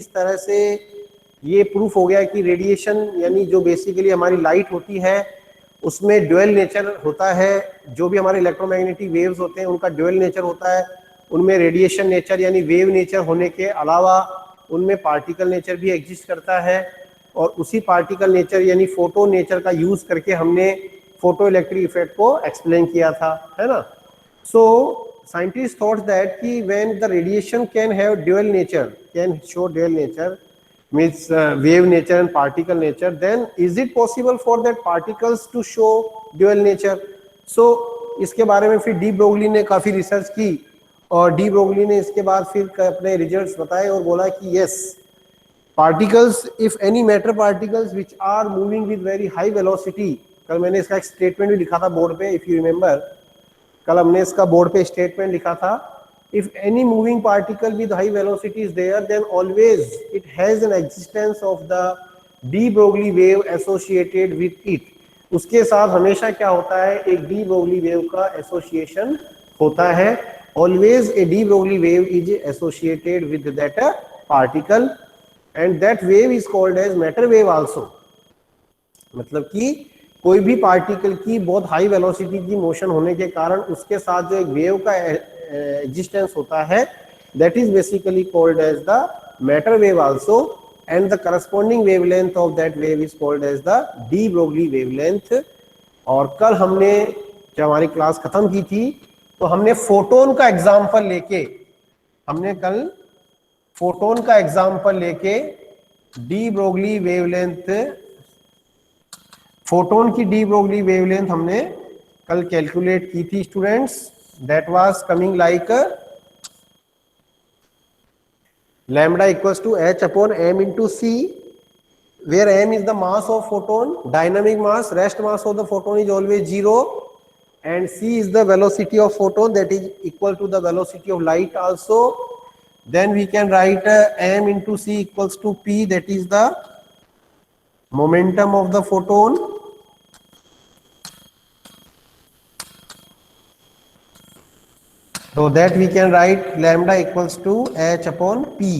इस तरह से ये प्रूफ हो गया कि रेडिएशन यानी जो बेसिकली हमारी लाइट होती है उसमें ड्यूअल नेचर होता है। जो भी हमारे इलेक्ट्रोमैग्नेटिक वेव्स होते हैं उनका ड्यूअल नेचर होता है। उनमें रेडिएशन नेचर यानी वेव नेचर होने के अलावा उनमें पार्टिकल नेचर भी एग्जिस्ट करता है, और उसी पार्टिकल नेचर यानी फोटो नेचर का यूज करके हमने फोटो इलेक्ट्रिक इफेक्ट को एक्सप्लेन किया था, है ना। सो scientists thought that ki when the radiation can have dual nature, can show dual nature, means wave nature and particle nature, then is it possible for that particles to show dual nature? So इसके बारे में फिर de Broglie ने काफी research की, और de Broglie ने इसके बाद फिर अपने रिजल्ट्स बताए और बोला कि yes, particles, if any matter particles which are moving with very high velocity, कल मैंने इसका एक स्टेटमेंट भी लिखा था बोर्ड पे, इफ यू रिमेंबर, कल हमने इसका बोर्ड पे स्टेटमेंट लिखा था, if any moving particle with high velocity is there then always it has an existence of the de Broglie wave associated with it. उसके साथ हमेशा क्या होता है, एक डी ब्रोगली वेव का एसोसिएशन होता है। Always a de Broglie wave is associated with that particle and that wave is called as matter wave also. मतलब कि कोई भी पार्टिकल की बहुत हाई वेलोसिटी की मोशन होने के कारण उसके साथ जो एक वेव का एग्जिस्टेंस होता है, that is basically called as the matter wave also, and the corresponding wavelength of that wave is called as the de Broglie wavelength. और कल हमने जब हमारी क्लास खत्म की थी तो हमने फोटोन का एग्जाम्पल लेके, हमने कल फोटोन का एग्जाम्पल लेके डी ब्रोगली वेवलेंथ, फोटोन की डी ब्रोगली वेवलेंथ हमने कल कैलकुलेट की थी students. That was coming like lambda equals to h upon m into c, where m is the mass of photon, dynamic mass, rest mass of the photon is always 0, and c is the velocity of photon, that is equal to the velocity of light also. Then we can write m into c equals to p, that is the momentum of the photon. So that we can write lambda equals to h upon p.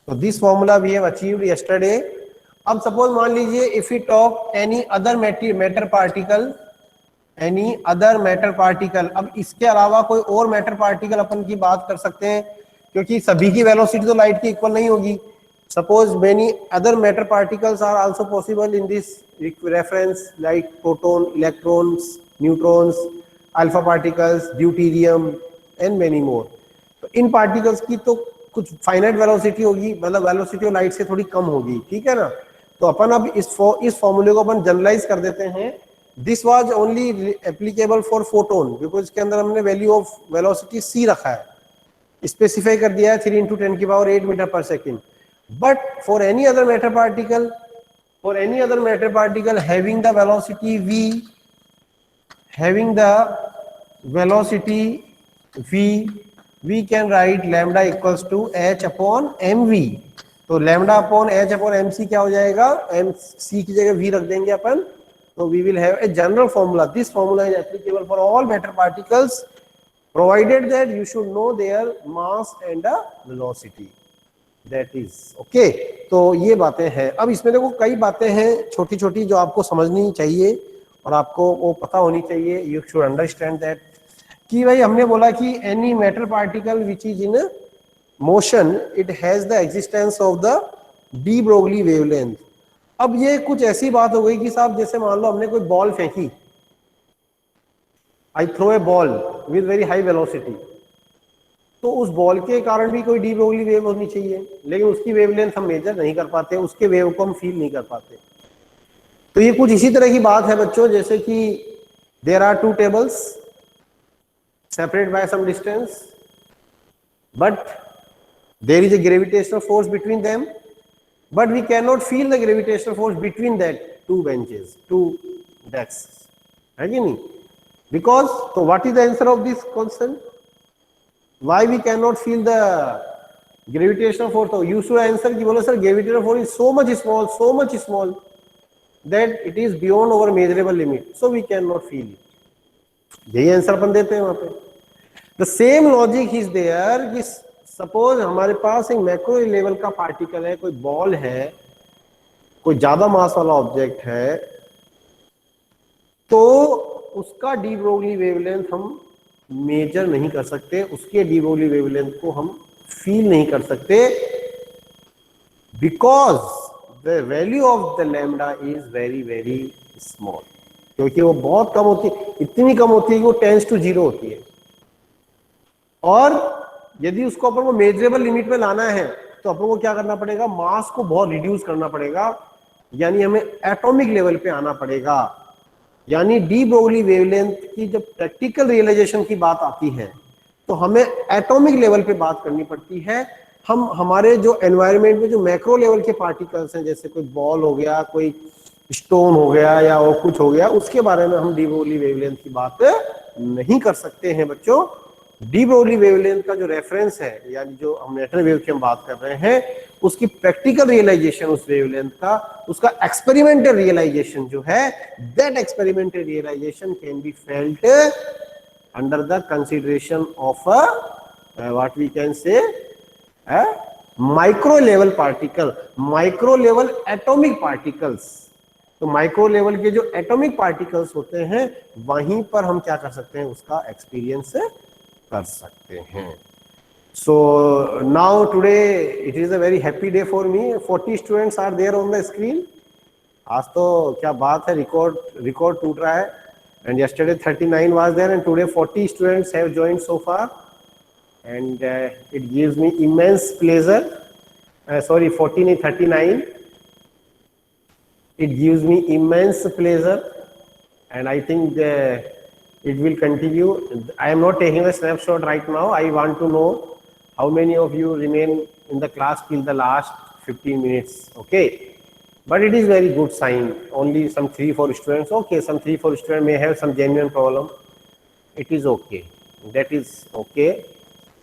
So this formula we have achieved yesterday. अब suppose मान लीजिए if we talk any other matter particle, any other matter particle, अब इसके अलावा कोई और matter particle अपन की बात कर सकते हैं, क्योंकि सभी की वेलोसिटी तो लाइट की इक्वल नहीं होगी। Suppose many other matter particles are also possible in this reference, like proton, electrons, neutrons, alpha particles, deuterium and many more. तो इन पार्टिकल्स की तो कुछ फाइनाइट वेलोसिटी होगी, मतलब वेलोसिटी ऑफ लाइट से थोड़ी कम होगी, ठीक है ना। तो अपन अब इस फॉर्मूले को अपन जनरलाइज कर देते हैं। This was only applicable for photon, because इसके अंदर हमने वैल्यू ऑफ वेलोसिटी c रखा है, स्पेसिफाई कर दिया है 3 × 10⁸ metre per second. But for any other matter particle, having the velocity v, we can write lambda equals to h upon mv. तो lambda upon h upon mc क्या हो जाएगा, mc की जगह v रख देंगे अपन, तो we will have a general formula. This formula is applicable for all matter particles, provided that you should know their mass and the velocity. That is okay. तो ये बातें हैं। अब इसमें देखो कई बातें हैं छोटी छोटी जो आपको समझनी चाहिए और आपको वो पता होनी चाहिए। यू शुड अंडरस्टैंड दैट कि भाई हमने बोला कि any matter particle which is in motion it has the existence of the de Broglie wavelength. अब ये कुछ ऐसी बात हो गई कि साहब जैसे मान लो हमने कोई बॉल फेंकी, I throw a ball with very high velocity, तो उस बॉल के कारण भी कोई डी ब्रोगली वेव होनी चाहिए, लेकिन उसकी वेवलेंथ हम मेजर नहीं कर पाते, उसके वेव को हम फील नहीं कर पाते। तो ये कुछ इसी तरह की बात है बच्चों, जैसे कि there are 2 tables separate by some distance, but there is a gravitational force between them, but we can not feel the gravitational force between that 2 benches, 2 desks, है कि नहीं? बिकॉज, तो what is the answer of this question? Why we cannot feel the gravitational force? So you should answer कि बोलो sir gravitational force is so much small that it is beyond our measurable limit, so we cannot feel it. यही answer अपन देते हैं वहां पे। The same logic is there कि suppose हमारे पास एक मैक्रो लेवल का पार्टिकल है, कोई बॉल है, कोई ज्यादा मास वाला ऑब्जेक्ट है, तो उसका डी ब्रोगली वेवलेंथ हम मेजर नहीं कर सकते, उसके डी ब्रोगली वेवलेंथ को हम फील नहीं कर सकते, because the value of the lambda is very very small, क्योंकि वो बहुत कम होती है, इतनी कम होती है कि वो टेंस टू जीरो होती है। और यदि उसको अपन को मेजरेबल लिमिट में लाना है तो अपन को क्या करना पड़ेगा, मास को बहुत रिड्यूस करना पड़ेगा, यानी हमें एटॉमिक लेवल पे आना पड़ेगा। यानी डी ब्रोगली वेवलेंथ की जब प्रैक्टिकल रियलाइजेशन की बात आती है तो हमें एटॉमिक लेवल पे बात करनी पड़ती है। हम हमारे जो एनवायरनमेंट में जो मैक्रो लेवल के पार्टिकल्स हैं, जैसे कोई बॉल हो गया, कोई स्टोन हो गया या और कुछ हो गया, उसके बारे में हम डी ब्रोगली वेवलेंथ की बात नहीं कर सकते हैं बच्चों। डी ब्रोगली वेवलेंथ का जो रेफरेंस है, यानी जो हम नेटवर्क वेव की हम बात कर रहे हैं, उसकी प्रैक्टिकल रियलाइजेशन उस वेवलेंथ का, उसका एक्सपेरिमेंटल रियलाइजेशन जो है, that experimental realization can be felt under the consideration of what we can say micro level particle, micro level atomic particles. तो माइक्रो लेवल के जो एटॉमिक पार्टिकल्स होते हैं वहीं पर हम क्या कर सकते हैं, उसका एक्सपीरियंस कर सकते हैं। So now today it is a very happy day for me, 40 students are there on the screen. आज तो क्या बात है, रिकॉर्ड टूट रहा है। And yesterday 39 was there and today 40 students have joined so far, and it gives me immense pleasure. Sorry 40 नहीं 39, it gives me immense pleasure, and I think it will continue. I am not taking a snapshot right now. I want to know how many of you remain in the class till the last 15 minutes. Okay, but it is very good sign. Only some 3-4 students, okay, some 3-4 students may have some genuine problem. It is okay, that is okay.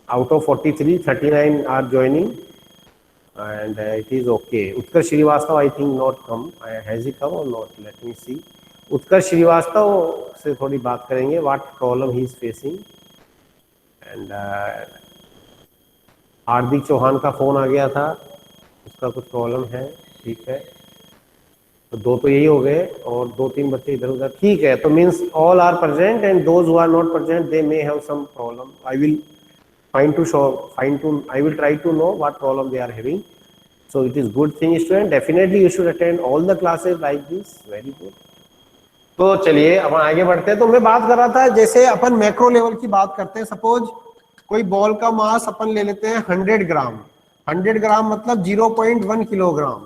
Out of 43, 39 are joining, and it is okay. Utkarsh Srivastava I think not come. Has he come or not? Let me see. Utkarsh Srivastava से थोड़ी बात करेंगे, what problem he is facing. And हार्दिक चौहान का phone आ गया था, उसका कुछ problem है, ठीक है। तो दो तो यही हो गए और 2-3 बच्चे इधर उधर, ठीक है। तो means all are present and those who are not present they may have some problem. I will I will try to know what problem they are having. So it is good thing student, definitely you should attend all the classes like this, very good. तो चलिए अपन आगे बढ़ते हैं। तो मैं बात कर रहा था, जैसे अपन मैक्रो लेवल की बात करते हैं, सपोज कोई बॉल का मास अपन ले लेते हैं 100 ग्राम, 100 ग्राम मतलब 0.1 किलोग्राम,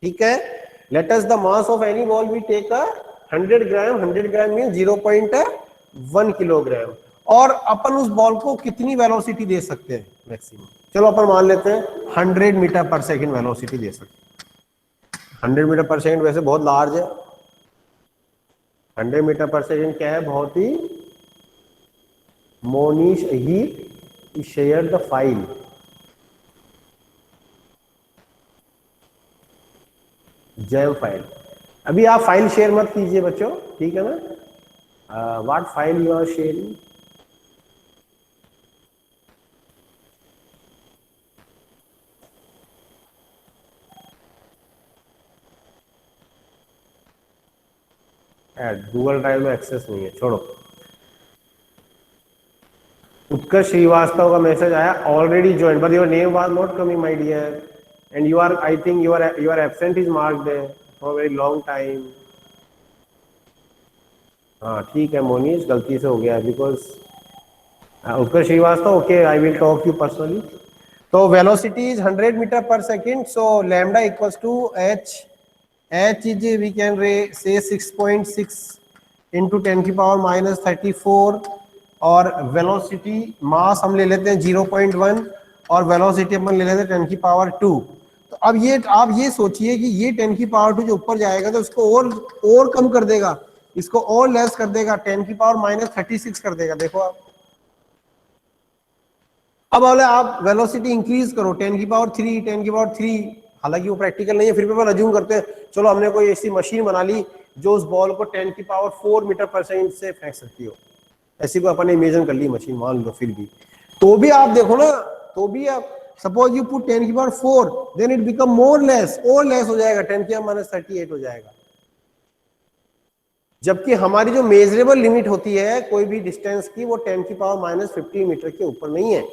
ठीक है। Let us the mass of any ball we take 100 gram, 100 gram mean 0.1 kilogram, और अपन उस बॉल को कितनी वेलोसिटी दे सकते हैं मैक्सिमम। चलो अपन मान लेते हैं 100 मीटर पर सेकंड वेलोसिटी दे सकते हैं। 100 मीटर पर सेकंड वैसे बहुत लार्ज है। 100 मीटर पर सेकंड क्या है, बहुत ही मोनीश ही शेयर द फाइल। जैम फाइल, अभी आप फाइल शेयर मत कीजिए बच्चों, ठीक है ना। What file you are sharing? Google drive में एक्सेस नहीं है, छोड़ो। उत्कर्ष श्रीवास्तव का मैसेज आया, already join but your name was not coming my dear, and you are, I think your absent is marked for very long time. हाँ ठीक है मोनीश, गलती से हो गया, because Utkarsh Srivastava, okay I will talk you personally. तो velocity is 100 metre per second, so lambda equals to h is we can say 6.6 into 10 की power minus 34, और वेलोसिटी मास हम ले लेते हैं 0.1 और वेलोसिटी अपन ले लेते हैं 10 की पावर 2। तो अब ये आप ये सोचिए कि ये 10 की पावर 2 जो ऊपर जाएगा तो इसको और कम कर देगा, इसको और लेस कर देगा, 10 की पावर माइनस 36 कर देगा। देखो आप, अब बोले आप वेलोसिटी इंक्रीज करो 10 की पावर 3, 10 की पावर 3, हालांकि वो प्रैक्टिकल नहीं है, फिर भी अपन अज्यूम करते हैं, चलो हमने कोई ऐसी मशीन बना ली जो उस बॉल को 10 की पावर 4 मीटर पर सेकंड से फेंक सकती हो, ऐसी को अपन ने इमेजिन कर ली मशीन, मान लो। फिर भी तो भी आप देखो ना, तो भी आप सपोज यू पुट 10 की power 4, then it become more less, और लेस हो जाएगा, 10 की पावर माइनस 38 हो जाएगा। जबकि हमारी जो मेजरेबल लिमिट होती है कोई भी डिस्टेंस की, वो 10 की पावर माइनस 50 मीटर के ऊपर नहीं है।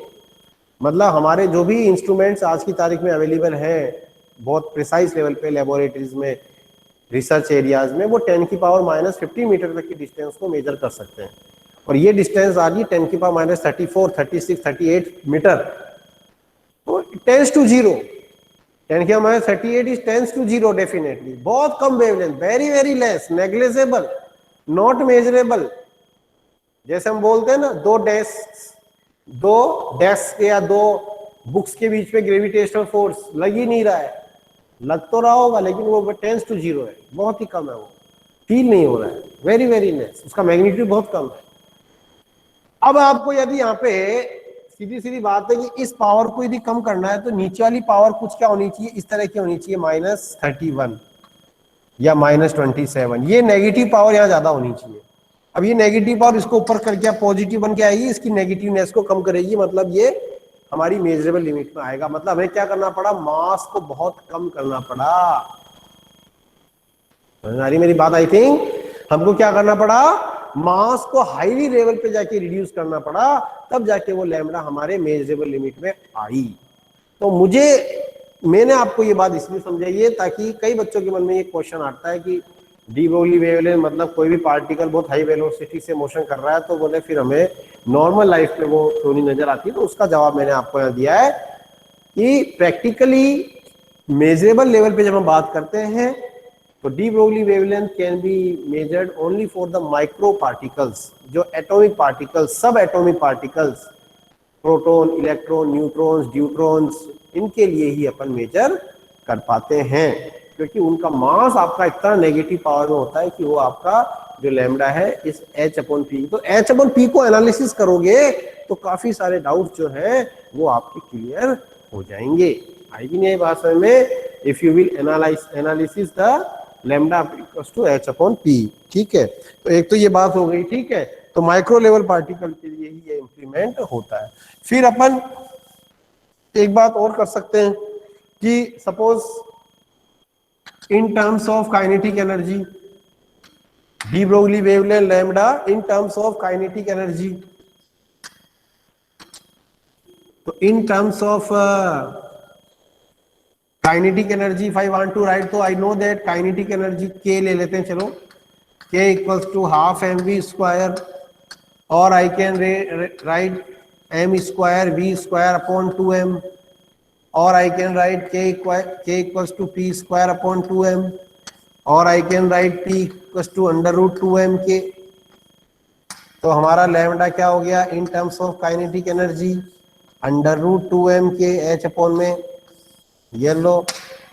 मतलब हमारे जो भी इंस्ट्रूमेंट्स आज की तारीख में अवेलेबल हैं बहुत प्रिसाइज लेवल पे लेबोरेटरीज में, रिसर्च एरियाज में, वो 10 की पावर माइनस 50 मीटर तक की डिस्टेंस को मेजर कर सकते हैं। और ये डिस्टेंस आ रही 10 की पावर माइनस 34, 36, 38 मीटर, तो टेंस टू जीरो। 10 की power minus 38 is tends to zero definitely. बहुत कम wavelength, very very less, negligible, not measurable. जैसे हम बोलते हैं ना, दो डेस्क या दो बुक्स के बीच में ग्रेविटेशनल फोर्स लग ही नहीं रहा है, लग तो रहा होगा लेकिन वो टेंस टू जीरो है, बहुत ही कम है, वो फील नहीं हो रहा है, वेरी वेरी लेस, उसका मैग्नीट्यूड बहुत कम है। अब आपको यदि यहाँ पे सीधी सीधी बात है कि इस पावर को यदि कम करना है तो नीचे वाली पावर कुछ क्या होनी चाहिए, इस तरह की होनी चाहिए, -31 या -27, ये नेगेटिव पावर यहाँ ज्यादा होनी चाहिए। अब ये नेगेटिव पावर इसको ऊपर करके पॉजिटिव बन के आएगी, इसकी नेगेटिवनेस को कम करेगी, मतलब ये हमारी मेजरेबल लिमिट में आएगा। मतलब हमें क्या करना पड़ा, मास को बहुत कम करना पड़ा। समझ आ रही मेरी बात? आई थिंक हमको क्या करना पड़ा, मास को हाईली लेवल पे जाके रिड्यूस करना पड़ा, तब जाके वो लैम्बडा हमारे मेजरेबल लिमिट में आई। तो मैंने आपको ये बात इसलिए समझाई है ताकि कई बच्चों के मन में ये क्वेश्चन आता है कि डी ब्रोगली वेवलेंथ मतलब कोई भी पार्टिकल बहुत हाई वेलोसिटी से मोशन कर रहा है तो बोले फिर हमें नॉर्मल लाइफ में वो क्यों नहीं नजर आती है। तो उसका जवाब मैंने आपको यहाँ दिया है कि प्रैक्टिकली मेजरेबल लेवल पे जब हम बात करते हैं तो de Broglie wavelength can be measured only for the micro particles, जो atomic particles, subatomic particles, proton, electron, neutrons, deuterons, इनके लिए ही अपन मेजर कर पाते हैं, क्योंकि उनका मास आपका इतना नेगेटिव पावर में होता है कि वो आपका जो लैम्बडा है इस h/p, तो h/p को एनालिसिस करोगे तो काफी सारे डाउट जो है वो आपके क्लियर हो जाएंगे। आएगी नहीं बात समझ में? If you will analysis the lambda equals to h/p। ठीक है, तो एक तो ये बात हो गई। ठीक है, तो माइक्रो लेवल पार्टिकल के लिए ही ये इंप्लीमेंट होता है। फिर अपन एक बात और कर सकते हैं कि suppose in terms of kinetic energy, de Broglie wavelength lambda in terms of kinetic energy, तो in terms of kinetic energy if I want to write, तो I know that kinetic energy k ले लेते हैं, चलो k equals to half mv², और I can write m²v² upon 2m, और I can write k equals to p² upon 2m, और I can write p equals to √2m k। तो हमारा lambda क्या हो गया इन terms of kinetic energy, √2m k h/, में ये लो।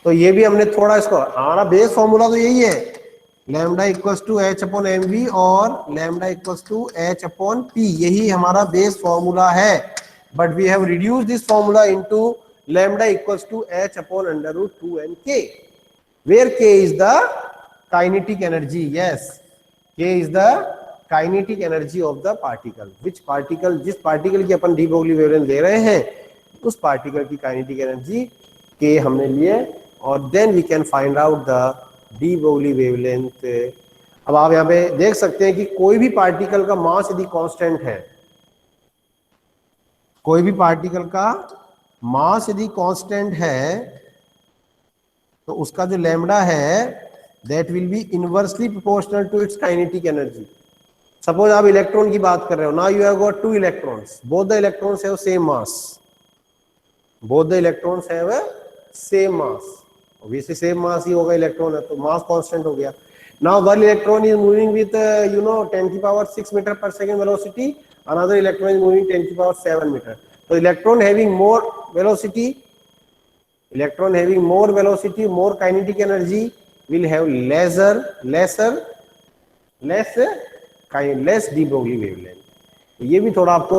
तो ये भी हमने थोड़ा इसको, हमारा बेस फॉर्मूला तो यही है, लैम्बडा इक्वल्स टू h/mv और लैम्बडा इक्वल्स टू h/p, यही हमारा बेस फॉर्मूला है। But we have reduced this formula into lambda equals to h/√2mk, where k is the kinetic energy. Yes, k is the kinetic energy of the particle. Which particle, जिस particle की अपन D Broglie wavelength ले रहे हैं उस particle की kinetic energy k हमने लिए, और then we can find out the de Broglie wavelength. अब आप यहाँ पे देख सकते हैं कि कोई भी पार्टिकल का मास यदि कांस्टेंट है, कोई भी पार्टिकल का मास यदि कांस्टेंट है तो उसका जो लैम्बडा है that will be inversely proportional to its kinetic energy. Suppose आप इलेक्ट्रॉन की बात कर रहे हो, now you have got 2 electrons, both the electrons have same mass, both the electrons have same mass, obviously same mass ही होगा, electron है तो मास कांस्टेंट हो गया। Now one electron is moving with 10 की पावर 6 मीटर पर second velocity, another electron is moving 10 की power 7 metre. So electron having more velocity, more kinetic energy will have less de Broglie wavelength। ये भी थोड़ा आपको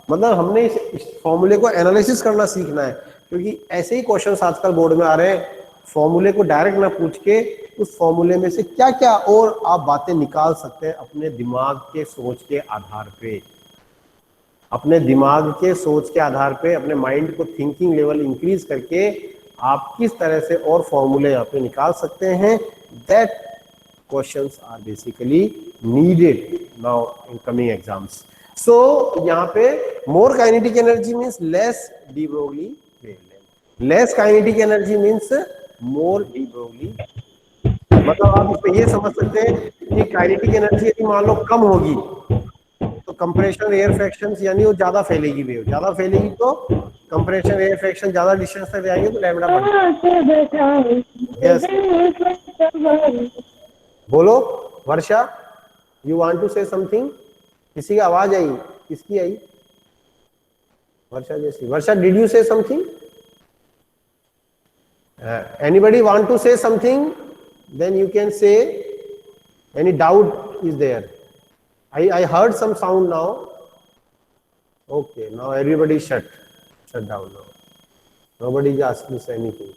मतलब हमने इस फॉर्मूले को एनालिसिस करना सीखना है, क्योंकि ऐसे ही क्वेश्चंस आजकल बोर्ड में आ रहे हैं, फॉर्मूले को डायरेक्ट ना पूछ के उस फॉर्मूले में से क्या क्या और आप बातें निकाल सकते हैं अपने दिमाग के सोच के आधार पे। अपने दिमाग के सोच के आधार पे अपने माइंड को थिंकिंग लेवल इंक्रीज करके आप किस तरह से और फॉर्मूले यहाँ पे निकाल सकते हैं, that questions are basically needed now in coming exams. So यहाँ पे more kinetic energy means less de Broglie wavelength, less kinetic energy means more de Broglie. मतलब आप इसमें ये समझ सकते हैं कि काइनेटिक एनर्जी यदि मान लो कम होगी तो कंप्रेशन एयर फ्रैक्शन यानी वो ज्यादा फैलेगी, वेव ज्यादा फैलेगी तो कंप्रेशन एयर फ्रैक्शन ज्यादा डिस्टेंस तक जाएंगे तो लैम्डा बढ़. यस, बोलो Varsha, you want to say something. किसी की आवाज आई, किसकी आई? वर्षा जैसी. Varsha, did you say something? Anybody want to say something? Then you can say. Any doubt is there? I heard some sound now. Okay, now everybody shut down now. Nobody is asking anything.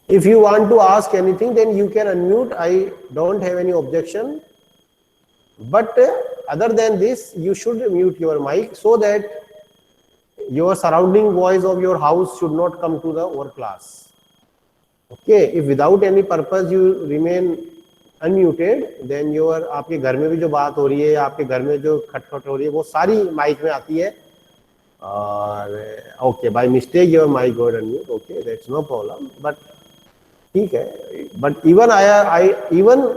If you want to ask anything, then you can unmute. I don't have any objection. But other than this, you should mute your mic so that your surrounding voice of your house should not come to the our class. Okay, if without any purpose you remain unmuted, then your आपके घर में भी जो बात हो रही है, आपके घर में जो खटखट हो रही है, वो सारी माइक में आती है. और okay, by mistake your mic got unmute. Okay, that's no problem, but ठीक है. But even I even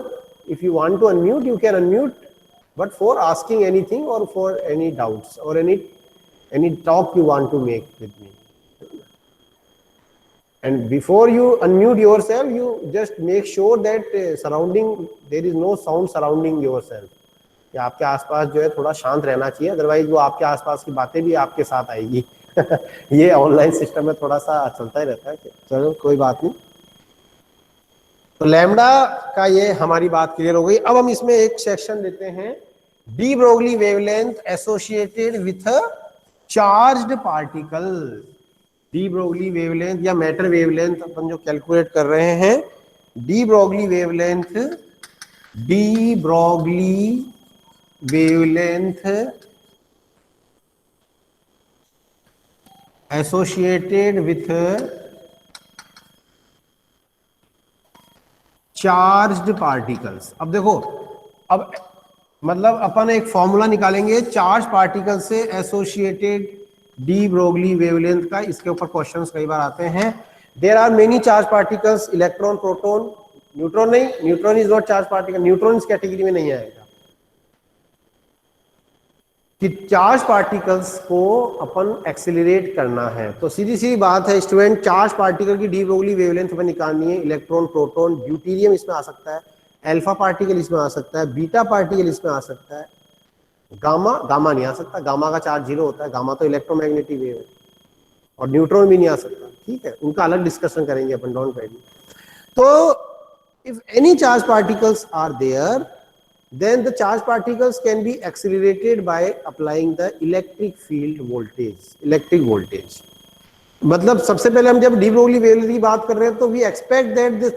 if you want to unmute you can unmute, but for asking anything और फॉर एनी डाउट्स और any talk you want to make with me. And before you unmute yourself, you just make sure that surrounding there is no sound surrounding yourself. कि आपके आसपास जो है थोड़ा शांत रहना चाहिए, अदरवाइज वो आपके आसपास की बातें भी आपके साथ आएगी. ये ऑनलाइन सिस्टम में थोड़ा सा चलता ही रहता है. चलो कोई बात नहीं. तो लैम्डा का ये हमारी बात क्लियर हो गई. अब हम इसमें एक सेक्शन लेते हैं, de Broglie wavelength associated with charged particle. De Broglie wavelength या मैटर वेवलेंथ अपन जो कैलकुलेट कर रहे हैं, de Broglie wavelength associated with charged particles. अब देखो, अब मतलब अपन एक फॉर्मूला निकालेंगे चार्ज पार्टिकल से एसोसिएटेड डी ब्रोगली वेवलेंथ का. इसके ऊपर क्वेश्चंस कई बार आते हैं. There are many charge particles, electron, proton, neutron नहीं, neutron is not charge particle, neutron इस कैटेगरी में नहीं आएगा. कि चार्ज पार्टिकल्स को अपन एक्सेलरेट करना है, तो सीधी सी बात है स्टूडेंट, चार्ज पार्टिकल की डी ब्रोगली वेवलेंथ हमें निकालनी है. इलेक्ट्रॉन, प्रोटॉन, ड्यूटेरियम इसमें आ सकता है, अल्फा पार्टिकल इसमें आ सकता है, बीटा पार्टिकल इसमें आ सकता है, गामा नहीं आ सकता, गामा का चार्ज 0 होता है, गामा तो इलेक्ट्रोमैग्नेटिक वेव है. और न्यूट्रॉन भी नहीं आ सकता. ठीक है, उनका अलग डिस्कशन करेंगे अपन, डोंट वरी. तो if any charge particles are there, then the charge particles can be accelerated by applying the electric field voltage, electric voltage. मतलब सबसे पहले हम जब डी ब्रोगली वेवलेंथ की बात कर रहे हैं तो we expect that this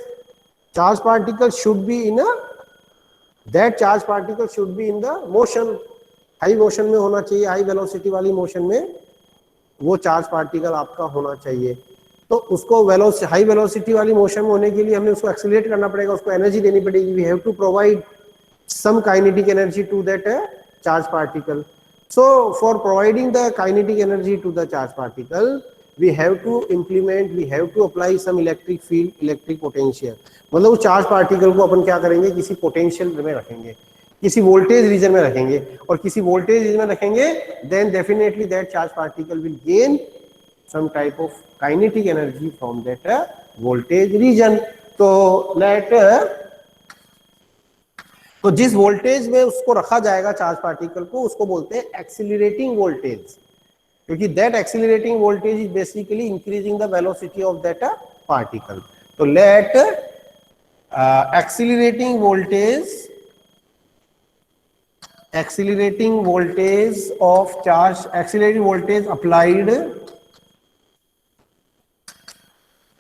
charge particle should be in a, that charge particle should be in the motion, high motion में होना चाहिए, हाई वेलोसिटी वाली मोशन में वो चार्ज पार्टिकल आपका होना चाहिए. तो उसको हाई वेलोसिटी वाली मोशन में होने के लिए हमने उसको एक्सीलरेट करना पड़ेगा, उसको एनर्जी देनी पड़ेगी. We have to provide some kinetic energy to that charge particle. So for providing the kinetic energy to the charge particle, we have to apply some electric field, electric potential. मतलब उस charge particle को अपन क्या करेंगे, किसी potential में रखेंगे, किसी voltage reason में रखेंगे, और किसी वोल्टेज रीजन में रखेंगे, then definitely that charge particle will gain some type of kinetic energy from that voltage region. तो जिस वोल्टेज में उसको रखा जाएगा चार्ज पार्टिकल को, उसको बोलते हैं एक्सीलरेटिंग वोल्टेज, क्योंकि that accelerating voltage is basically increasing the velocity of that particle. तो let accelerating voltage of charge, accelerating voltage applied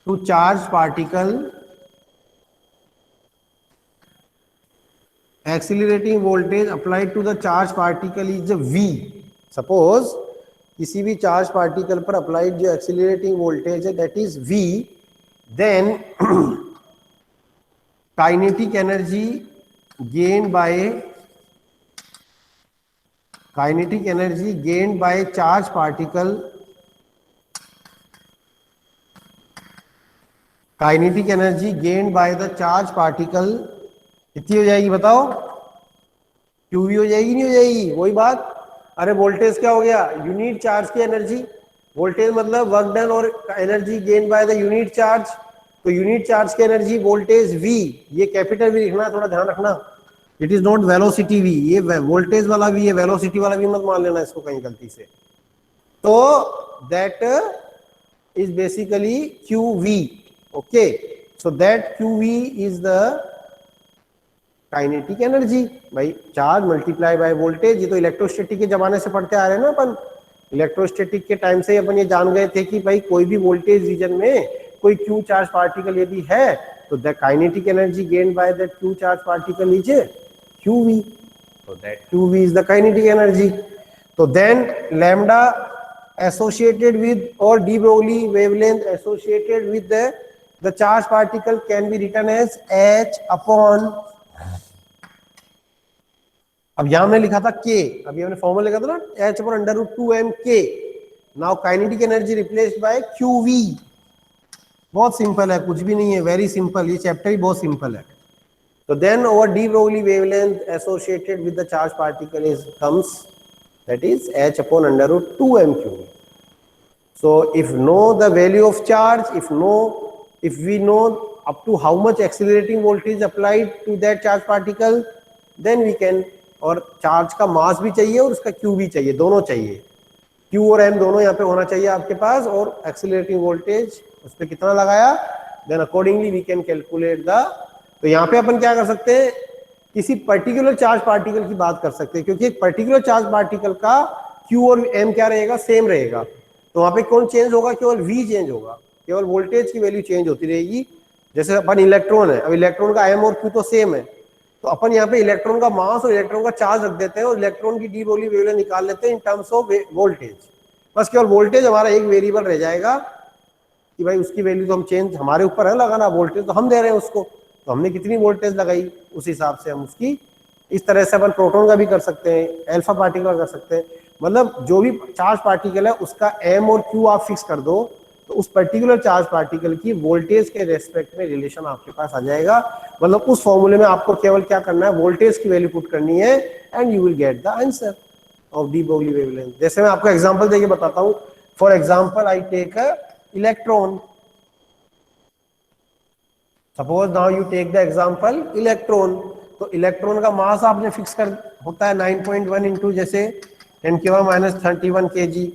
to charge particle, accelerating voltage applied to the charge particle is V. Suppose किसी भी charge particle पर applied जो accelerating voltage है that is v, then kinetic energy gain by charge particle, kinetic energy gain by the charge particle कितनी हो जाएगी बताओ? QV हो जाएगी, नहीं हो जाएगी? वही बात। अरे वोल्टेज क्या हो गया? यूनिट चार्ज की एनर्जी। वोल्टेज मतलब वर्क डन और energy gain by the unit charge. तो यूनिट चार्ज की एनर्जी वोल्टेज V, ये कैपिटल V लिखना, थोड़ा ध्यान रखना। It is not velocity V, ये वोल्टेज वाला V है, वेलोसिटी वाला V मत मान लेना इसको कहीं गलती से। तो that is basically QV। Okay, so that QV is the kinetic energy. भाई चार्ज मल्टीप्लाई बाय वोल्टेज, ये तो इलेक्ट्रोस्टैटिक के जमाने से पढ़ते आ रहे हैं ना अपन। इलेक्ट्रोस्टैटिक के टाइम से अपन ये जान गए थे कि भाई कोई भी वोल्टेज रीजन में कोई Q चार्ज पार्टिकल यदि है तो the kinetic energy gain by that Q charge particle is QV। so that QV is the kinetic energy. So then lambda associated with or de Broglie wavelength associated with the charge particle can be written as H upon, अब यहां मैंने लिखा था K, अभी हमने formula लिखा था ना H upon √2m_K। Now kinetic energy replaced by QV। बहुत सिंपल है, कुछ भी नहीं है, वेरी सिंपल, ये चैप्टर ही बहुत सिंपल है। So then our de Broglie wavelength associated with the charge particle comes, that is H upon √2m². So if know the value of charge, if we know up to how much accelerating voltage applied to that charge particle, then we can, और charge का मास भी चाहिए और उसका Q भी चाहिए, दोनों चाहिए, Q और M दोनों यहाँ पे होना चाहिए आपके पास, और एक्सीलरेटिंग वोल्टेज उस पर कितना लगाया, then accordingly we can calculate the. तो यहाँ पे अपन क्या कर सकते हैं, किसी पर्टिकुलर चार्ज पार्टिकल की बात कर सकते हैं, क्योंकि एक पर्टिकुलर चार्ज पार्टिकल का Q और M क्या रहेगा, सेम रहेगा। तो वहां पे कौन चेंज होगा, केवल V चेंज होगा, केवल वोल्टेज की वैल्यू चेंज होती रहेगी। जैसे अपन इलेक्ट्रॉन है, अब इलेक्ट्रॉन का M और Q तो सेम है, तो अपन यहाँ पे इलेक्ट्रॉन का मास और इलेक्ट्रॉन का चार्ज रख देते हैं और इलेक्ट्रॉन की डी ब्रोगली वेवलेंथ निकाल लेते हैं इन टर्म्स ऑफ वोल्टेज। बस केवल वोल्टेज हमारा एक वेरिएबल रह जाएगा कि भाई उसकी वैल्यू तो हम चेंज, हमारे ऊपर है लगाना, वोल्टेज तो हम दे रहे हैं उसको, तो हमने कितनी वोल्टेज लगाई उस हिसाब से हम उसकी, इस तरह से अपन प्रोटॉन का भी कर सकते हैं, अल्फा पार्टिकल का कर सकते हैं। मतलब जो भी चार्ज पार्टिकल है उसका M और Q आप फिक्स कर दो, तो उस पर्टिकुलर चार्ज पार्टिकल की वोल्टेज के रेस्पेक्ट में रिलेशन आपके पास आ जाएगा। मतलब उस फॉर्मूले में आपको केवल क्या करना है, वोल्टेज की वैल्यू पुट करनी है and you will get the answer of de Broglie wavelength. जैसे मैं आपको एग्जांपल देके बताता हूं, for example I take a electron, suppose now you take the example electron. तो इलेक्ट्रॉन का मास आपने फिक्स कर होता है 9.1 इंटू जैसे 10⁻³ kg,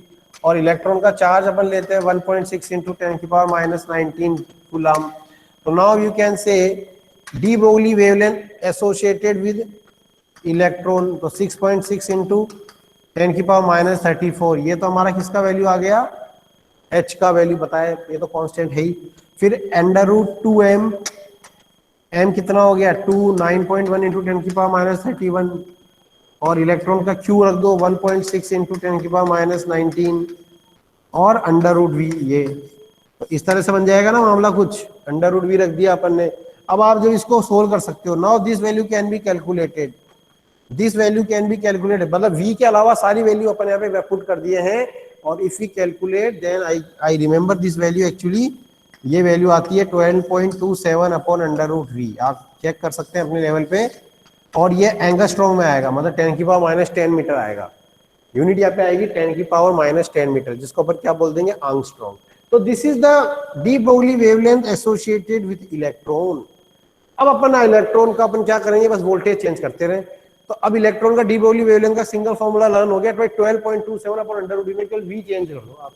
और इलेक्ट्रॉन का चार्ज अपन लेते हैं 1.6 इंटू 10⁻⁹ कूलम। तो नाउ यू कैन से D Broglie wavelength associated with electron, तो 6.6 इंटू 10⁻34, ये तो हमारा किसका वैल्यू आ गया, H का वैल्यू बताए, ये तो कांस्टेंट है ही। फिर √2m, m कितना हो गया 2, 9.1 इंटू 10⁻31, और इलेक्ट्रॉन का Q रख दो 1.6 इंटू 10⁻19 और √V, ये तो इस तरह से बन जाएगा ना मामला कुछ, √V रख दिया अपन ने। अब आप जब इसको सोल्व कर सकते हो, now this value can be calculated, this value can be calculated, मतलब V के अलावा सारी वैल्यू अपन यहाँ पे पुट कर दिए हैं। और if we calculate then I remember this value, actually ये वैल्यू आती है 12.27 अपॉन √V, आप चेक कर सकते हैं अपने लेवल पे। और ये एंगस्ट्रॉम में आएगा, मतलब 10⁻10 मीटर आएगा, यूनिट यहाँ पे आएगी 10⁻10 मीटर, जिसको अपन क्या बोल देंगे, आंगस्ट्रॉम। तो this is the de Broglie wavelength associated with electron. अब अपन इलेक्ट्रॉन का अपन क्या करेंगे, बस वोल्टेज चेंज करते रहे। तो अब इलेक्ट्रॉन का डी ब्रोगली वेवलेंथ का सिंगल फॉर्मूला लर्न हो गया, 12.27 अपॉन √V में केवल V चेंज कर दो, आप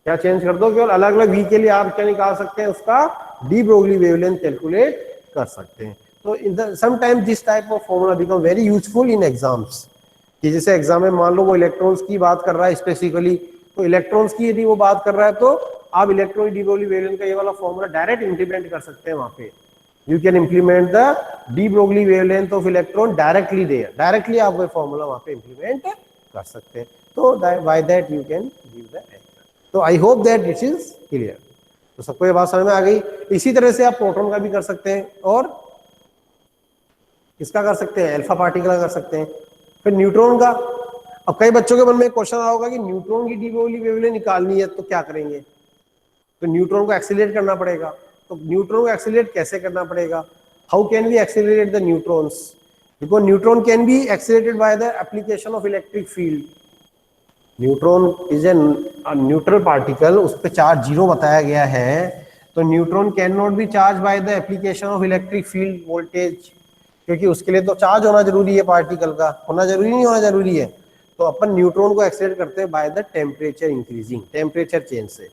क्या चेंज कर दो, केवल अलग अलग V के लिए आप क्या निकाल सकते हैं, उसका डी ब्रोगली वेवलेंथ कैलकुलेट कर सकते हैं। तो sometimes this type of formula become very useful in exams, कि जैसे एग्जाम में मान लो वो इलेक्ट्रॉन्स की बात कर रहा है स्पेसिफिकली, तो इलेक्ट्रॉन्स की यदि वो बात कर रहा है तो आप इलेक्ट्रॉन डी ब्रोगली वेवलेंथ का ये वाला फॉर्मूला डायरेक्ट इंप्लीमेंट कर सकते हैं वहां पे। You can implement the de Broglie wavelength of electron directly there, directly आप वो फॉर्मूला वहां पे इंप्लीमेंट कर सकते हैं। तो by that you can give the answer. तो I hope that it is clear. तो सबको ये बात समझ में आ गई। इसी तरह से आप प्रोटॉन का भी कर सकते हैं और किसका कर सकते हैं, अल्फा पार्टिकल का कर सकते हैं। फिर न्यूट्रॉन का। अब कई बच्चों के मन में क्वेश्चन आ होगा कि न्यूट्रॉन की डी ब्रोगली वेवलेंथ निकालनी है तो क्या करेंगे, तो न्यूट्रॉन को एक्सीलरेट करना पड़ेगा। तो न्यूट्रॉन को एक्सीलरेट कैसे करना पड़ेगा, how can we accelerate the neutrons, because neutron can be accelerated by the application of electric field. Neutron is a neutral particle, उस पर चार्ज जीरो बताया गया है, तो neutron can not be charge by the application of electric field voltage, क्योंकि उसके लिए तो चार्ज होना जरूरी है, पार्टिकल का होना जरूरी नहीं होना जरूरी है। तो अपन न्यूट्रॉन को एक्सीलरेट करते हैं by the temperature increasing, temperature change से।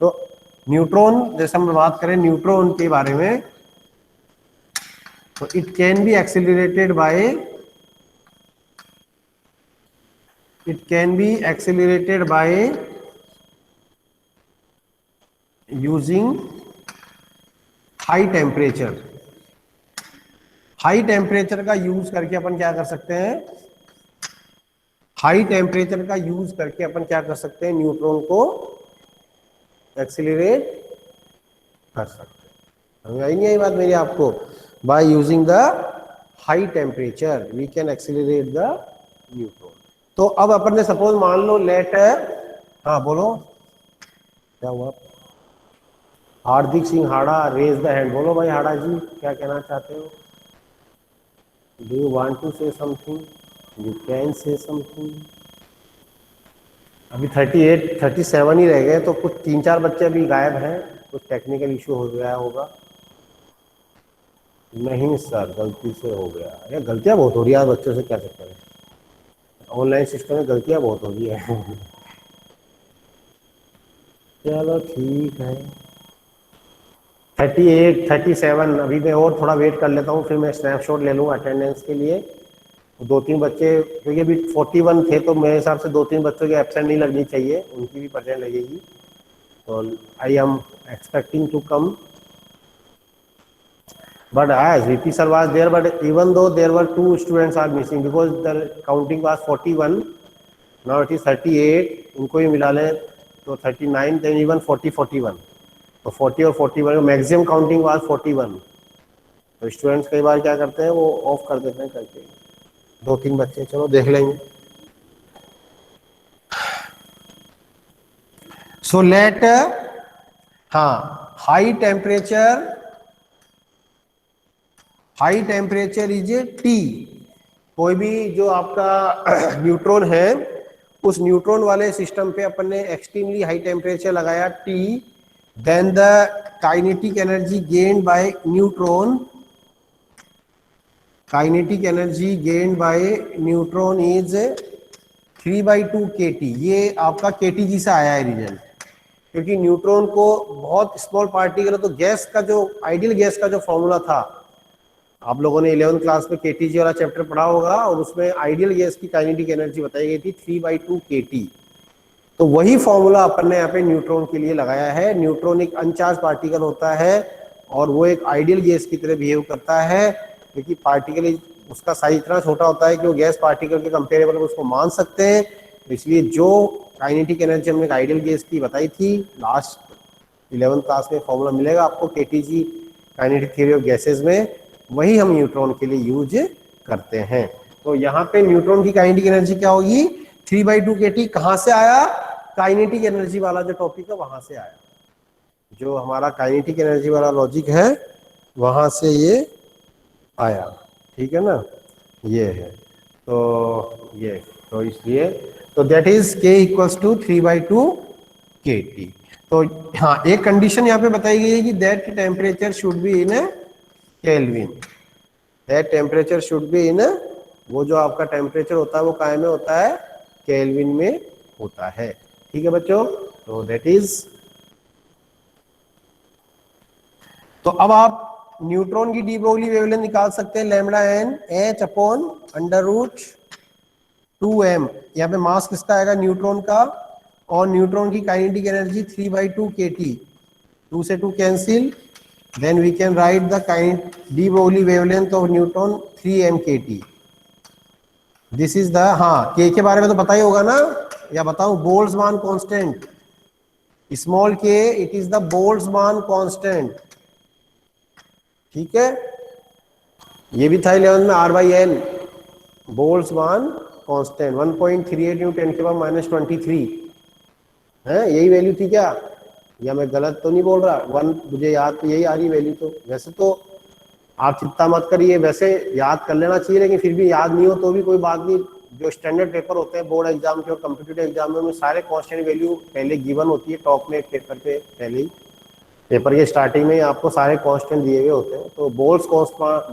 तो न्यूट्रॉन, जैसे हम बात करें न्यूट्रॉन के बारे में, तो it can be accelerated by, it can be accelerated by using high temperature। High temperature का यूज करके अपन क्या कर सकते हैं, हाई टेम्परेचर का यूज करके अपन क्या कर सकते हैं, न्यूट्रॉन को एक्सीलरेट कर सकते हैं। समझ आई नहीं आई बात मेरी आपको, by using the high temperature we can accelerate the neutron. तो अब अपन ने सपोज मान लो लेट, हाँ बोलो क्या हुआ, Hardik Singh Hada raise the hand. बोलो भाई हाड़ा जी क्या कहना चाहते हो, do you want to say something, you can say something. अभी 38 37 ही रह गए, तो कुछ 3-4 बच्चे अभी गायब हैं, कुछ टेक्निकल इशू हो गया होगा। नहीं सर गलती से हो गया, यार गलतियां बहुत हो रही है बच्चों से, क्या चक्कर है, ऑनलाइन सिस्टम में गलतियां बहुत हो रही है। चलो ठीक है, 38 37 अभी मैं और थोड़ा वेट कर लेता हूँ, फिर मैं स्नैपशॉट ले लूँगा अटेंडेंस के लिए। 2-3 बच्चे, क्योंकि अभी 41 थे तो मेरे हिसाब से 2-3 बच्चों की एब्सेंट नहीं लगनी चाहिए, उनकी भी परसेंट लगेगी। तो I am expecting to come, but as VP sir was there, but even though there were 2 students are missing because the counting was 41, now it is 38, उनको ही मिला लें तो 39, then even 41, तो 40 और 41 मैक्सिमम काउंटिंग वाज 41। तो students कई बार क्या करते हैं वो ऑफ कर देते हैं करके, 2-3 बच्चे, चलो देख लेंगे। सो लेट, हाँ हाई टेम्परेचर इज टी। कोई भी जो आपका न्यूट्रॉन है, उस न्यूट्रॉन वाले सिस्टम पे अपन ने एक्सट्रीमली हाई टेम्परेचर लगाया T, then the kinetic energy gained by neutron, kinetic energy gained by neutron is 3/2 kT। ये आपका kTg से आया है रिजल्ट, क्योंकि न्यूट्रॉन को बहुत स्मॉल पार्टिकल है, तो गैस का जो आइडियल गैस का जो फॉर्मूला था, आप लोगों ने 11th क्लास में केटीजी वाला चैप्टर पढ़ा होगा, और उसमें आइडियल गैस की काइनेटिक एनर्जी बताई गई थी 3/2 kT। तो वही फॉर्मूला अपन ने यहाँ पे न्यूट्रॉन के लिए लगाया है। न्यूट्रॉन एक अनचार्ज पार्टिकल होता है और वो एक आइडियल गैस की तरह बिहेव करता है, क्योंकि पार्टिकल उसका साइज इतना छोटा होता है कि वो गैस पार्टिकल के कंपेरेबल उसको मान सकते हैं। इसलिए जो काइनेटिक एनर्जी हमने आइडियल गैस की बताई थी लास्ट 11th क्लास में, फॉर्मूला मिलेगा आपको KTG kinetic theory of gases में, वही हम न्यूट्रॉन के लिए यूज करते हैं। तो यहाँ पे न्यूट्रॉन की काइनेटिक एनर्जी क्या होगी, 3/2 kT। कहाँ से आया, काइनेटिक एनर्जी वाला जो टॉपिक है वहां से आया, जो हमारा काइनेटिक एनर्जी वाला लॉजिक है वहां से ये आया, ठीक है ना, ये है। तो ये तो इसलिए तो that is k equals to 3/2 kT। तो हाँ एक कंडीशन यहाँ पे बताई गई है कि that temperature should be in kelvin, that temperature should be in, वो जो आपका टेम्परेचर होता है वो काय में होता है, केल्विन में होता है, ठीक है बच्चों। तो दैट इज, तो अब आप न्यूट्रॉन की डी ब्रोगली वेवलेंथ निकाल सकते हैं, लैम्डा एन h/√2m। यहाँ पे मास किसका आएगा, न्यूट्रॉन का, और न्यूट्रॉन की काइनेटिक एनर्जी 3/2 kT, 2 से 2 cancel, then we can write the de Broglie wavelength of neutron 3m kT, this is the, हाँ के बारे में तो पता ही होगा ना, या बताऊं, बोल्ट्जमान कांस्टेंट, स्मॉल के it is the Boltzmann constant, ठीक है। ये भी था 11 में, R/N बोल्ट्जमान कांस्टेंट 1.38 × 10⁻⁻23 है, यही वैल्यू थी क्या, या मैं गलत तो नहीं बोल रहा, वन मुझे याद तो यही आ रही वैल्यू। तो वैसे तो आप चिंता मत करिए, वैसे याद कर लेना चाहिए, लेकिन फिर भी याद नहीं हो तो भी कोई बात नहीं। जो स्टैंडर्ड पेपर होते हैं बोर्ड एग्जाम के और कॉम्पिटिटिव एग्जाम में, उनमें सारे कांस्टेंट वैल्यू पहले गिवन होती है, टॉप में पेपर पे पहले ही, पेपर के स्टार्टिंग में ही आपको सारे कांस्टेंट दिए हुए होते हैं। तो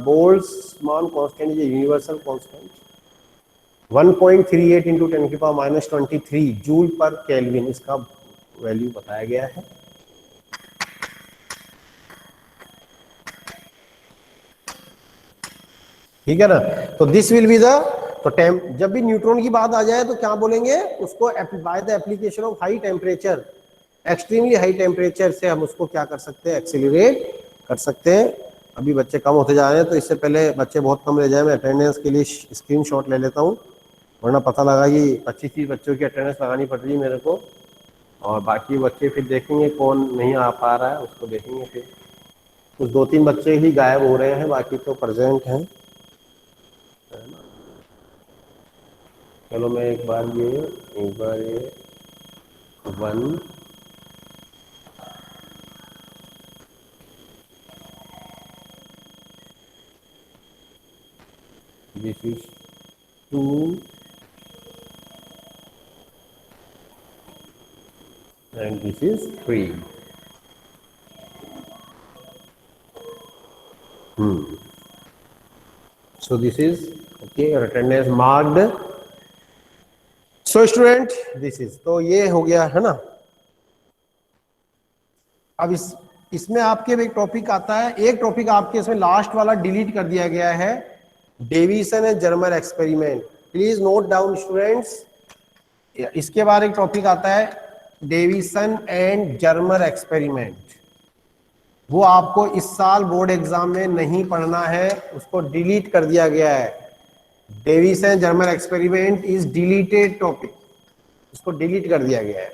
Boltzmann constant is universal constant 1.38 × 10⁻⁻23 joule पर केल्विन, इसका वैल्यू बताया गया है। ठीक है ना। तो दिस विल बी द, तो जब भी न्यूट्रॉन की बात आ जाए तो क्या बोलेंगे उसको, bye the application of high temperature, extremely high temperature से हम उसको क्या कर सकते हैं, एक्सेलरेट कर सकते हैं। अभी बच्चे कम होते जा रहे हैं, तो इससे पहले बच्चे बहुत कम रह जाए, मैं अटेंडेंस के लिए स्क्रीनशॉट ले लेता हूँ, वरना पता लगा कि 25-30 बच्चों की अटेंडेंस लगानी पड़ रही है मेरे को, और बाकी बच्चे फिर देखेंगे कौन नहीं आ पा रहा है, उसको देखेंगे। फिर कुछ 2-3 बच्चे ही गायब हो रहे हैं, बाकी तो प्रेजेंट हैं। चलो मैं एक बार ये 1, this is 2, and this is 3. So this is okay, your attendance marked. So student, this is, तो ये हो गया है ना। अब इसमें आपके एक टॉपिक आता है, एक टॉपिक आपके इसमें लास्ट वाला डिलीट कर दिया गया है, Davisson and Germer experiment. Please note down students, इसके बाद एक टॉपिक आता है डेविसन एंड जर्मर एक्सपेरिमेंट, वो आपको इस साल बोर्ड एग्जाम में नहीं पढ़ना है, उसको डिलीट कर दिया गया है। Davisson Germer experiment is deleted topic, उसको डिलीट कर दिया गया है।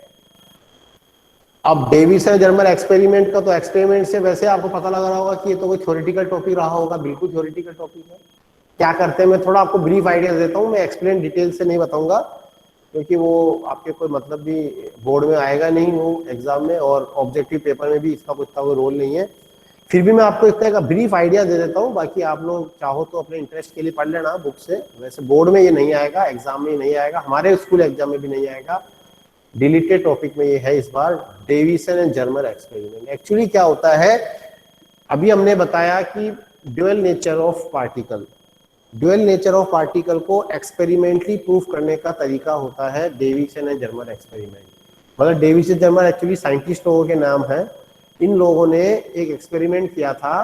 अब डेविसन जर्मर एक्सपेरिमेंट का तो एक्सपेरिमेंट से वैसे आपको पता लग रहा होगा कि ये तो कोई थ्योरेटिकल टॉपिक रहा होगा, बिल्कुल थ्योरेटिकल टॉपिक है। क्या करते हैं, मैं थोड़ा आपको ब्रीफ आइडिया देता हूँ, मैं एक्सप्लेन डिटेल से नहीं बताऊंगा, क्योंकि वो आपके कोई मतलब भी बोर्ड में आएगा नहीं वो एग्जाम में, और ऑब्जेक्टिव पेपर में भी इसका कोई इतना कोई रोल नहीं है। फिर भी मैं आपको इसका एक ब्रीफ आइडिया दे देता हूँ, बाकी आप लोग चाहो तो अपने इंटरेस्ट के लिए पढ़ लेना बुक से। वैसे बोर्ड में ये नहीं आएगा, एग्जाम में नहीं आएगा, हमारे स्कूल एग्जाम में भी नहीं आएगा, डिलीटेड टॉपिक में ये है इस बार, Davisson and Germer experiment. Actually क्या होता है, अभी हमने बताया कि dual nature of particle, dual nature of particle को एक्सपेरिमेंटली प्रूफ करने का तरीका होता है डेविसन एंड जर्मर एक्सपेरिमेंट। मतलब डेविसन जर्मर एक्चुअली साइंटिस्ट लोगों के नाम है। इन लोगों ने एक एक्सपेरिमेंट किया था,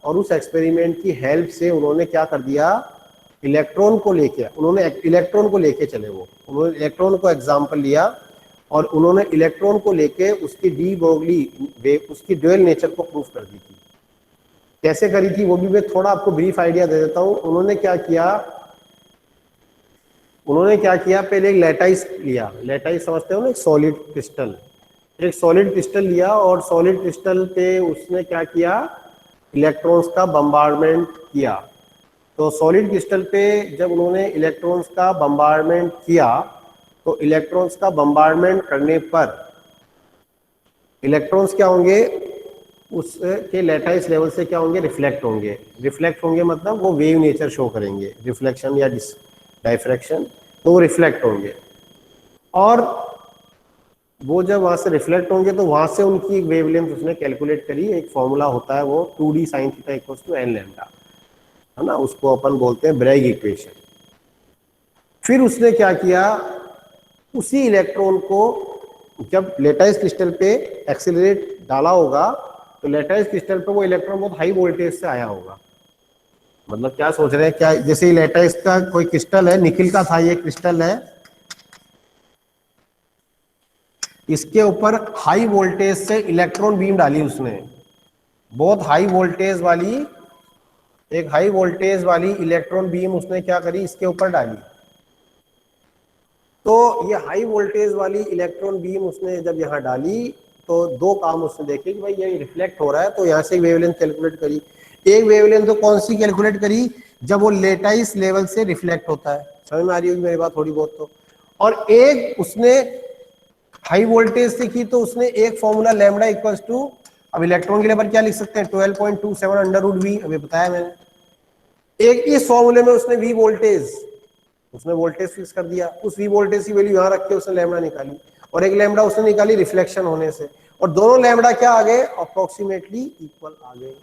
और उस एक्सपेरिमेंट की हेल्प से उन्होंने क्या कर दिया, इलेक्ट्रॉन को लेके चले, वो उन्होंने इलेक्ट्रॉन को एग्जाम्पल लिया, और उन्होंने इलेक्ट्रॉन को लेके उसकी डी ब्रोगली उसकी ड्यूअल नेचर को प्रूफ कर दी थी। कैसे करी थी वो भी मैं थोड़ा आपको ब्रीफ आइडिया दे देता हूं। उन्होंने क्या किया, पहले एक लैटाइस लिया, लैटाइस समझते हो ना, एक सॉलिड क्रिस्टल, एक सॉलिड क्रिस्टल लिया, और सॉलिड क्रिस्टल पे उसने क्या किया, इलेक्ट्रॉन्स का बम्बार्डमेंट किया। तो सॉलिड क्रिस्टल पे जब उन्होंने इलेक्ट्रॉन्स का बम्बार्डमेंट किया, तो इलेक्ट्रॉन्स का बम्बार्डमेंट करने पर इलेक्ट्रॉन्स क्या होंगे, उसके लैटाइस लेवल से क्या होंगे, रिफ्लेक्ट होंगे मतलब वो वेव नेचर शो करेंगे, रिफ्लेक्शन या डाइफ्रैक्शन, तो वो रिफ्लेक्ट होंगे। और वो जब वहां से रिफ्लेक्ट होंगे तो वहां से उनकी एक वेवलेंथ उसने कैलकुलेट करी, एक फॉर्मूला होता है वो 2d sin θ = n लैम्डा, है ना, उसको अपन बोलते हैं ब्रैग इक्वेशन। फिर उसने क्या किया, उसी इलेक्ट्रॉन को जब लेटाइस क्रिस्टल पे एक्सेलरेट डाला होगा, तो लेटाइस क्रिस्टल पे वो इलेक्ट्रॉन बहुत हाई वोल्टेज से आया होगा। मतलब क्या सोच रहे हैं, क्या जैसे लेटाइस का कोई क्रिस्टल है, निकिल का था ये क्रिस्टल है, इसके ऊपर हाई वोल्टेज से इलेक्ट्रॉन बीम डाली उसने, बहुत हाई वोल्टेज वाली, एक हाई वोल्टेज वाली इलेक्ट्रॉन बीम उसने क्या करी, इसके ऊपर डाली। तो ये हाई वोल्टेज वाली इलेक्ट्रॉन बीम उसने जब यहाँ डाली तो दो काम उसने देखे कि भाई ये रिफ्लेक्ट हो रहा है, तो यहाँ से वेवलेंथ कैलकुलेट करी। एक वेवलेंथ तो कौन सी कैलकुलेट करी, जब वो लेटाइस लेवल से रिफ्लेक्ट होता है, समझ में आ रही होगी मेरी बात थोड़ी बहुत तो। और एक उसने हाई वोल्टेज से की तो उसने एक फॉर्मूला लैम्डा इक्वल्स टू, अब इलेक्ट्रॉन के लिए पर क्या लिख सकते हैं 12.27 अंडर रूट वी, अभी बताया मैंने। एक इस फॉर्मूले में उसने वी वोल्टेज, उसने वोल्टेज फिक्स कर दिया, उस वी वोल्टेज की वैल्यू यहाँ रख के उसने लैम्डा निकाली, और एक लैम्डा उसने निकाली रिफ्लेक्शन होने से, और दोनों लैम्डा क्या आ गए, अप्रोक्सीमेटली इक्वल आ गए।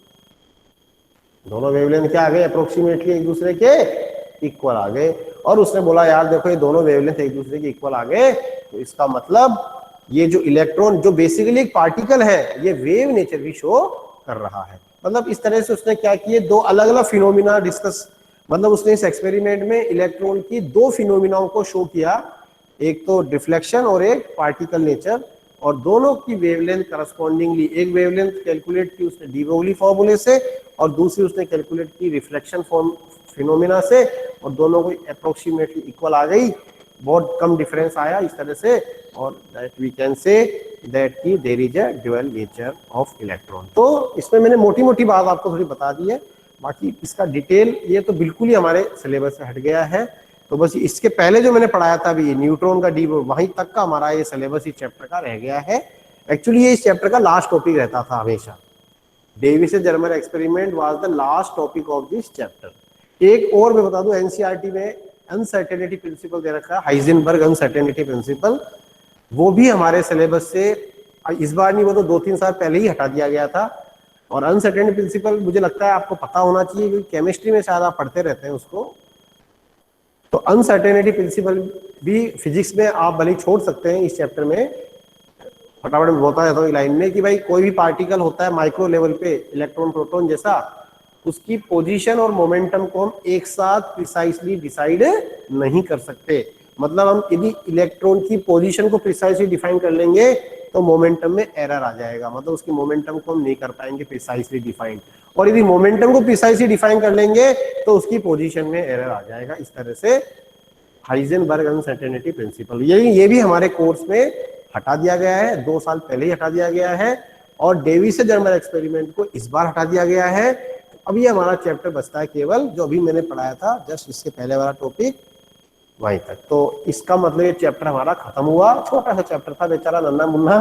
दोनों वेवलेंथ क्या आ गए, अप्रोक्सीमेटली एक दूसरे के इक्वल आ गए। और उसने बोला यार देखो ये दोनों वेवलेंथ एक दूसरे के इक्वल आ गए, तो इसका मतलब ये जो इलेक्ट्रॉन जो बेसिकली एक पार्टिकल है, ये वेव नेचर भी शो कर रहा है। मतलब इस तरह से उसने क्या किए, दो अलग अलग फिनोमिना डिस्कस, मतलब उसने इस एक्सपेरिमेंट में इलेक्ट्रॉन की दो फिनोमिनाओं को शो किया, एक तो डिफ्लेक्शन और एक पार्टिकल नेचर, और दोनों की वेवलेंथ करस्पॉन्डिंगली, एक वेवलेंथ कैलकुलेट की उसने डी ब्रोगली फॉर्मूले से, और दूसरी उसने कैलकुलेट की रिफ्लेक्शन फॉर्म फिनोमिना से, और दोनों को अप्रोक्सीमेटली इक्वल आ गई, बहुत कम डिफरेंस आया इस तरह से, और that we can say that की there is a dual nature of electron. तो इसमें मैंने मोटी मोटी बात आपको थोड़ी बता दी है, बाकी इसका डिटेल ये तो बिल्कुल ही हमारे सिलेबस से हट गया है। तो बस इसके पहले जो मैंने पढ़ाया था अभी न्यूट्रॉन का डी, वहीं तक का हमारा ये सिलेबस इस चैप्टर का रह गया है। एक्चुअली ये इस चैप्टर का लास्ट टॉपिक रहता था हमेशा, Davis Germer experiment was the last topic of this chapter. एक और मैं बता दूं, एनसीईआरटी में अनसर्टेनिटी प्रिंसिपल दे रखा है, हाइजेनबर्ग अनसर्टेनिटी प्रिंसिपल, वो भी हमारे सिलेबस से इस बार नहीं, वो तो 2-3 साल पहले ही हटा दिया गया था। और अनसर्टेनिटी प्रिंसिपल मुझे लगता है आपको पता होना चाहिए, क्योंकि केमिस्ट्री में शायद आप पढ़ते रहते हैं उसको। तो अनसर्टेनिटी प्रिंसिपल भी फिजिक्स में आप भले छोड़ सकते हैं, इस चैप्टर में फटाफट बता देता हूँ लाइन में कि भाई कोई भी पार्टिकल होता है माइक्रो लेवल पे, इलेक्ट्रॉन प्रोटॉन जैसा, उसकी पोजीशन और मोमेंटम को हम एक साथ प्रिसाइसली डिसाइड नहीं कर सकते। मतलब हम यदि इलेक्ट्रॉन की पोजीशन को प्रिसाइसली डिफाइन कर लेंगे तो मोमेंटम में एरर आ जाएगा, मतलब उसकी मोमेंटम को हम नहीं कर पाएंगे प्रिसाइसली डिफाइन, और यदि मोमेंटम को प्रिसाइसली डिफाइन कर लेंगे तो उसकी पोजीशन में एरर आ जाएगा। इस तरह से हाइजेनबर्ग अनसर्टेनिटी प्रिंसिपल, ये भी हमारे कोर्स में हटा दिया गया है, 2 साल पहले ही हटा दिया गया है, और डेविस जर्मर एक्सपेरिमेंट को इस बार हटा दिया गया है। अब ये हमारा चैप्टर बचता है केवल जो अभी मैंने पढ़ाया था, जस्ट इससे पहले वाला टॉपिक वहीं तक। तो इसका मतलब ये चैप्टर हमारा खत्म हुआ। छोटा सा चैप्टर था, बेचारा नन्ना मुन्ना,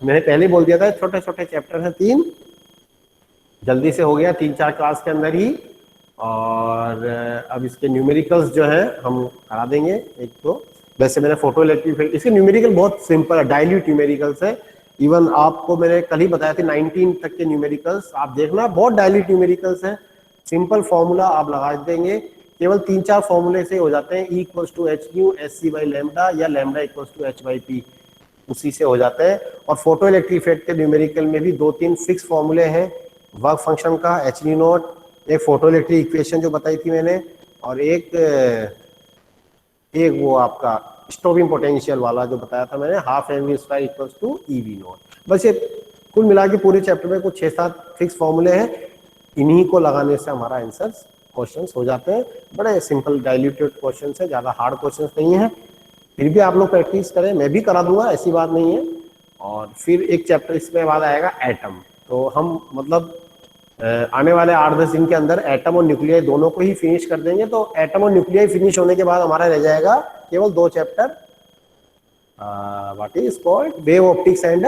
मैंने पहले बोल दिया था छोटे छोटे चैप्टर हैं 3, जल्दी से हो गया 3-4 क्लास के अंदर ही। और अब इसके न्यूमेरिकल्स जो है हम करा देंगे एक तो, वैसे मैंने फोटो इलेक्ट्रिक, इसके न्यूमेरिकल बहुत सिंपल है, डाइल्यूट न्यूमेरिकल्स है। इवन आपको मैंने कल ही बताया था 19 तक के न्यूमेरिकल्स आप देखना, बहुत डाइल्यूट न्यूमेरिकल्स हैं, सिंपल फॉर्मूला आप लगा देंगे, केवल 3-4 फॉर्मूले से हो जाते हैं, E equals to h nu as c by lambda या lambda equals to h by p, उसी से हो जाते हैं। और फोटो इलेक्ट्रिक इफेक्ट के न्यूमेरिकल में भी 2-3 फिक्स फॉर्मूले हैं, वर्क फंक्शन का एच न्यू नॉट, एक फोटो इलेक्ट्रिक इक्वेशन जो बताई थी मैंने, और एक वो आपका स्टॉपिंग पोटेंशियल वाला जो बताया था मैंने, half m v square equals to e v naught. बस ये कुल मिला के पूरे चैप्टर में कुछ 6-7 फिक्स फॉर्मूले हैं, इन्हीं को लगाने से हमारा आंसर्स क्वेश्चंस हो जाते हैं। बड़े सिंपल डाइल्यूटेड क्वेश्चंस है, ज़्यादा हार्ड क्वेश्चंस नहीं है, फिर भी आप लोग प्रैक्टिस करें, मैं भी करा दूंगा, ऐसी बात नहीं है। और फिर एक चैप्टर इसमें बाद आएगा एटम, तो हम मतलब आने वाले 8-10 दिन के अंदर एटम और न्यूक्लियाई दोनों को ही फिनिश कर देंगे। तो एटम और न्यूक्लियाई फिनिश होने के बाद हमारा रह जाएगा केवल 2 chapter, what is called wave optics and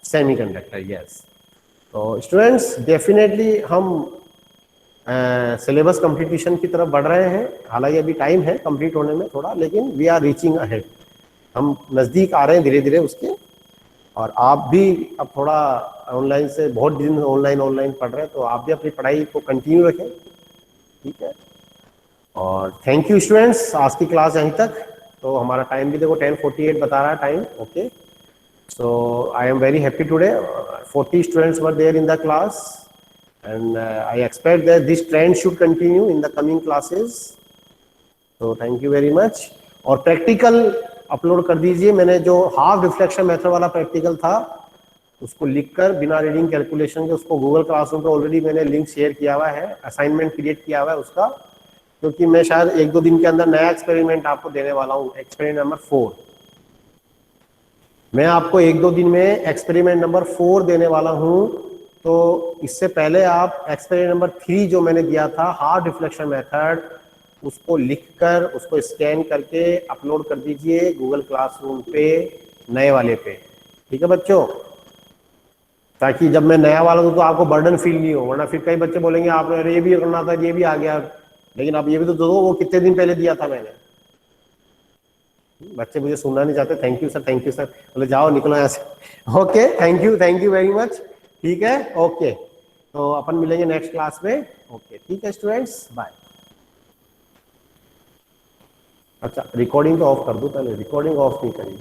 semiconductor. Yes, तो स्टूडेंट्स डेफिनेटली हम सिलेबस कंप्लीशन की तरफ बढ़ रहे हैं, हालांकि अभी टाइम है कंप्लीट होने में थोड़ा, लेकिन वी आर रीचिंग अहेड, हम नज़दीक आ रहे हैं धीरे धीरे उसके। और आप भी अब थोड़ा ऑनलाइन से बहुत दिन ऑनलाइन पढ़ रहे हैं, तो आप भी अपनी पढ़ाई को कंटिन्यू रखें, ठीक है। और थैंक यू स्टूडेंट्स, आज की क्लास यहीं तक। तो हमारा टाइम भी देखो 10:48 बता रहा है time, okay. So I am very happy today, 40 students were there in the class, and I expect that this trend should continue in the coming classes. So thank you very much. और practical upload कर दीजिए, मैंने जो half reflection method वाला practical था उसको लिखकर बिना रीडिंग कैलकुलेशन के, उसको गूगल क्लासरूम पे ऑलरेडी मैंने लिंक शेयर किया हुआ है, असाइनमेंट क्रिएट किया हुआ है उसका, क्योंकि मैं शायद 1-2 दिन के अंदर नया एक्सपेरिमेंट आपको देने वाला हूँ, एक्सपेरिमेंट नंबर 4। मैं आपको 1-2 दिन में एक्सपेरिमेंट नंबर 4 देने वाला हूँ। तो इससे पहले आप एक्सपेरिमेंट नंबर 3 जो मैंने दिया था, हार्ड रिफ्लेक्शन मेथड, उसको लिखकर उसको स्कैन करके अपलोड कर दीजिए गूगल क्लासरूम पे, नए वाले पे। ठीक है बच्चों, ताकि जब मैं नया वाला दूं तो आपको बर्डन फील नहीं हो, वरना फिर कई बच्चे बोलेंगे आपने अरे ये भी करना था, ये भी आ गया, लेकिन अब ये भी तो दो, वो कितने दिन पहले दिया था मैंने। बच्चे मुझे सुनना नहीं चाहते, thank you sir, thank you sir, बोले जाओ निकलो यहाँ से। Okay, thank you very much. ठीक है, ओके, तो अपन मिलेंगे नेक्स्ट क्लास में। ओके, ठीक है स्टूडेंट्स, बाय। अच्छा, रिकॉर्डिंग तो ऑफ कर दूं, पहले रिकॉर्डिंग ऑफ नहीं करी।